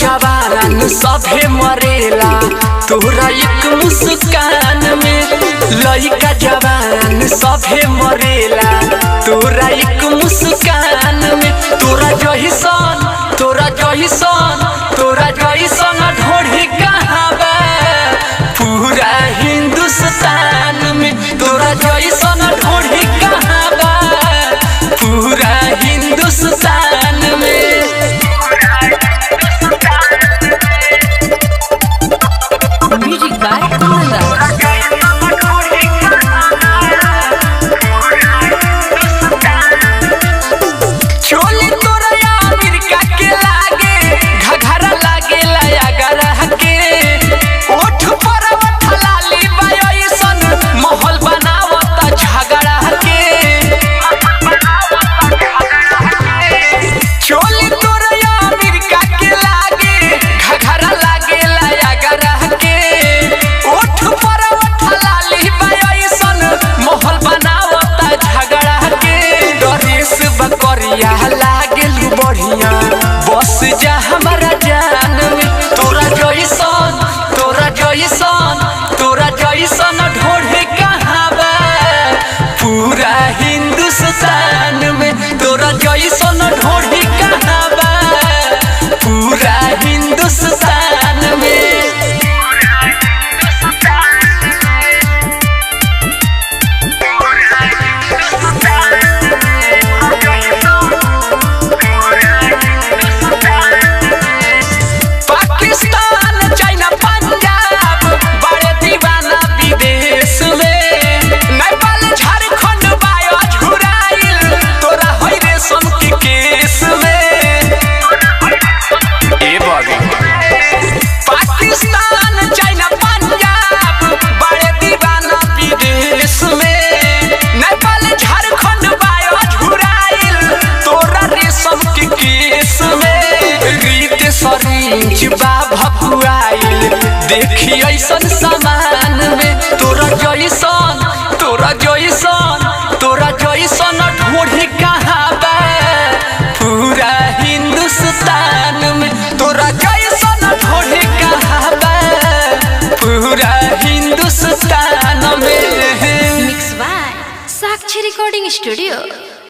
जवान सभे मरेला तोरा एक मुस्कान में। लइका जवान सभे मरेला तोरा एक मुस्कान में। तोरा जइसन ढोढ़ी कहाँ बा पूरा हिंदुस्तान में। तोरा जइसन ढोढ़ी कहाँ बा पूरा हिंदुस्तान में। म्यूजिक बाय कुंदन। चोली तोरा अमेरिका के लागे घघरा लागे लया गरह के। ओठ पर लाली बायसन महल बनावता झगड़ा के। चोली तोरा अमेरिका के लागे घघरा लागे लया गरह के। ओठ पर लाली बायसन महल बनावता झगड़ा के। ड्रेस बकरिया लागेलू बढ़िया बस जा हमारा जान में। तोरा जइसन ढोढ़े कहाँ बा पूरा हिंदुस्तान में। तोरा जइसन ढोढ़े कहाँ बा पूरा हिंदुस्तान में। पाकिस्तान चाइना पंजाब बड़े दीवाना विदेश में। नेपाल झारखंड बायो झुराइल तोरा होई रेशम के केस में। ए बाबी पाकिस्तान चाइना पंजाब बड़े दीवाना विदेश में। नेपाल झारखंड बायो झुराइल तोरा रेशम के केस में। रीत सरिंच बा भकुआइल देखी ऐसन समान में। तोरा जइसन ढोढ़ी कहाँ बा पूरा हिंदुस्तान में। तोरा जइसन ढोढ़ी कहाँ बा पूरा हिंदुस्तान में। Mix by Sakshi recording studio.